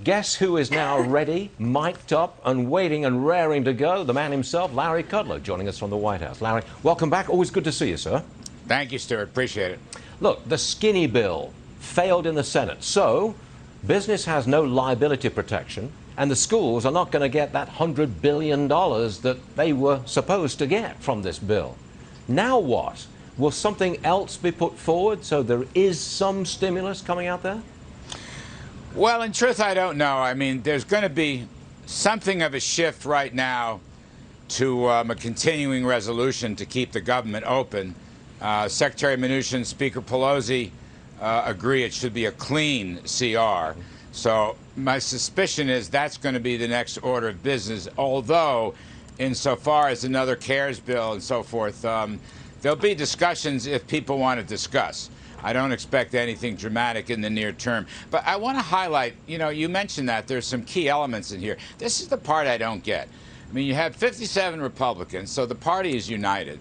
Guess who is now ready, mic'd up, and waiting and raring to go? The man himself, Larry Kudlow, joining us from the White House. Larry, welcome back. Always good to see you, sir. Thank you, Stuart. Appreciate it. Look, the skinny bill failed in the Senate. So business has no liability protection, and the schools are not going to get that $100 billion that they were supposed to get from this bill. Now what? Will something else be put forward so there is some stimulus coming out there? Well, in truth, I don't know. I mean, there's going to be something of a shift right now to a continuing resolution to keep the government open. Secretary Mnuchin, Speaker Pelosi agree it should be a clean CR. So my suspicion is that's going to be the next order of business, although insofar as another CARES bill and so forth, there'll be discussions if people want to discuss. I don't expect anything dramatic in the near term. But I want to highlight, you mentioned that there's some key elements in here. This is the part I don't get. I mean, you have 57 Republicans, so the party is united.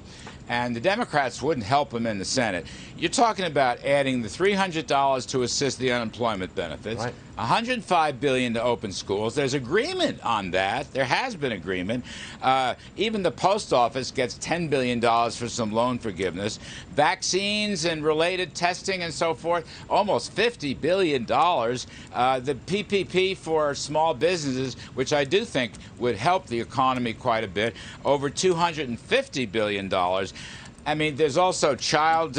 And the Democrats wouldn't help them in the Senate. You're talking about adding the $300 to assist the unemployment benefits, right. $105 billion to open schools. There's agreement on that. There has been agreement. Even the post office gets $10 billion for some loan forgiveness. Vaccines and related testing and so forth, almost $50 billion. The PPP for small businesses, which I do think would help the economy quite a bit, over $250 billion. I mean, there's also child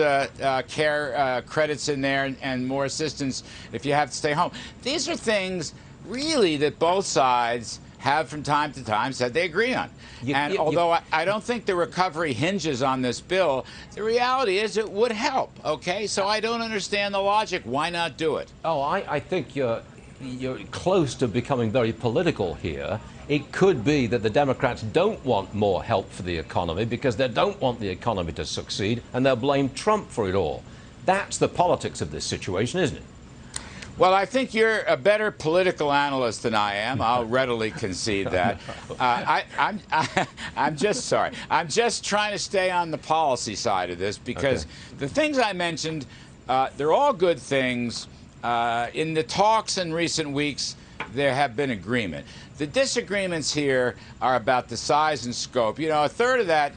care credits in there and more assistance if you have to stay home. These are things really that both sides have from time to time said they agree on. Although I don't think the recovery hinges on this bill, the reality is it would help, okay? So I don't understand the logic. Why not do it? Oh, I think you're close to becoming very political here. It could be that the Democrats don't want more help for the economy because they don't want the economy to succeed, and they'll blame Trump for it all. That's the politics of this situation, isn't it? Well, I think you're a better political analyst than I am. I'll readily concede that. I'm just sorry. I'm just trying to stay on the policy side of this because the things I mentioned, they're all good things. In the talks in recent weeks, there have been agreement. The disagreements here are about the size and scope. A third of that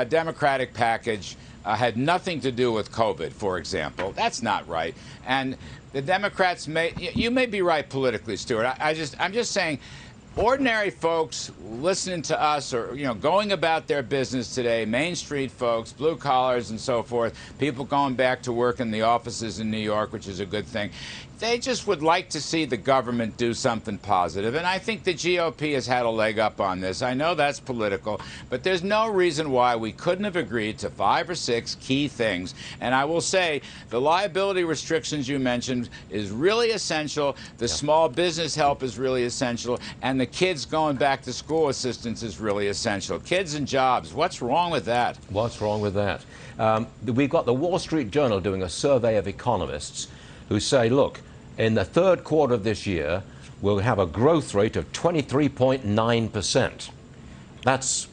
Democratic package had nothing to do with COVID, for example. That's not right. And the Democrats you may be right politically, Stuart. I'm just saying, ordinary folks listening to us or, going about their business today, Main Street folks, blue collars and so forth, people going back to work in the offices in New York, which is a good thing. They just would like to see the government do something positive. And I think the GOP has had a leg up on this. I know that's political, but there's no reason why we couldn't have agreed to 5 or 6 key things. And I will say the liability restrictions you mentioned is really essential. The small business help is really essential. And the kids going back to school assistance is really essential. Kids and jobs. What's wrong with that? What's wrong with that? We've got the Wall Street Journal doing a survey of economists who say, look, in the third quarter of this year, we'll have a growth rate of 23.9%. That's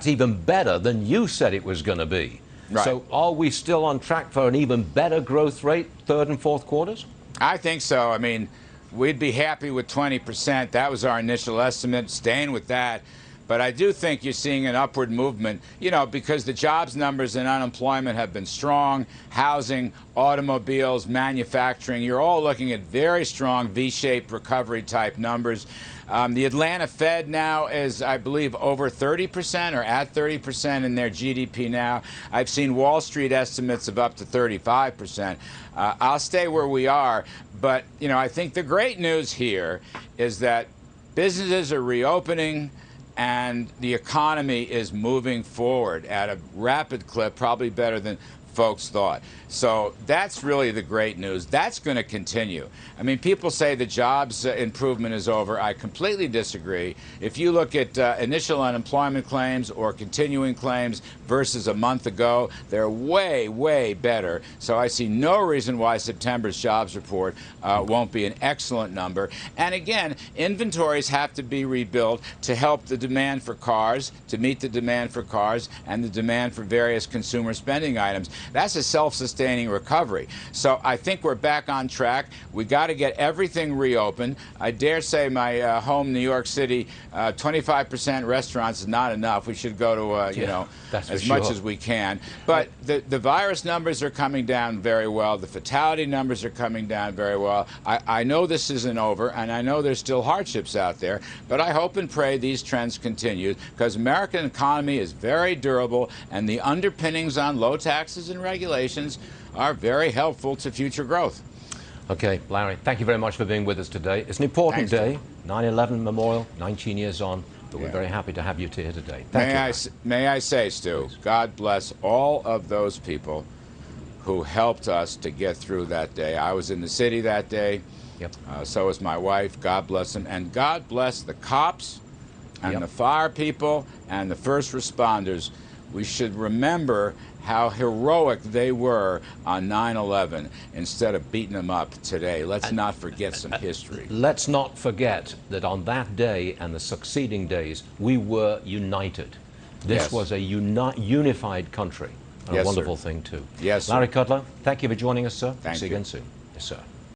even better than you said it was going to be. Right. So are we still on track for an even better growth rate, third and fourth quarters? I think so. I mean, we'd be happy with 20%. That was our initial estimate, staying with that. But I do think you're seeing an upward movement, because the jobs numbers and unemployment have been strong. Housing, automobiles, manufacturing, you're all looking at very strong V-shaped recovery type numbers. The Atlanta Fed now is, I believe, over 30% or at 30% in their GDP now. I've seen Wall Street estimates of up to 35%. I'll stay where we are. But, I think the great news here is that businesses are reopening, and the economy is moving forward at a rapid clip, probably better than folks thought. So that's really the great news. That's going to continue. I mean, people say the jobs improvement is over. I completely disagree. If you look at initial unemployment claims or continuing claims versus a month ago, they're way, way better. So I see no reason why September's jobs report won't be an excellent number. And again, inventories have to be rebuilt to help the demand for cars, to meet the demand for cars and the demand for various consumer spending items. That's a self-sustaining recovery. So I think we're back on track. We got to get everything reopened. I dare say my home, New York City, 25% restaurants is not enough. We should go to, you know, as much as we can. But the virus numbers are coming down very well. The fatality numbers are coming down very well. I know this isn't over, and I know there's still hardships out there, but I hope and pray these trends continue, because American economy is very durable, and the underpinnings on low taxes and regulations are very helpful to future growth. Okay, Larry, thank you very much for being with us today. It's an important day, 9/11 Memorial, 19 years on, but we're very happy to have you here today. Thank you. May I say, Stu, please. God bless all of those people who helped us to get through that day. I was in the city that day. Yep. So was my wife. God bless them. And God bless the cops and the fire people and the first responders. We should remember how heroic they were on 9/11 instead of beating them up today. Let's not forget some history. Let's not forget that on that day and the succeeding days, we were united. This was a unified country. A wonderful thing, too. Yes, sir. Larry Kudlow, thank you for joining us, sir. Thank you. See you again soon. Yes, sir.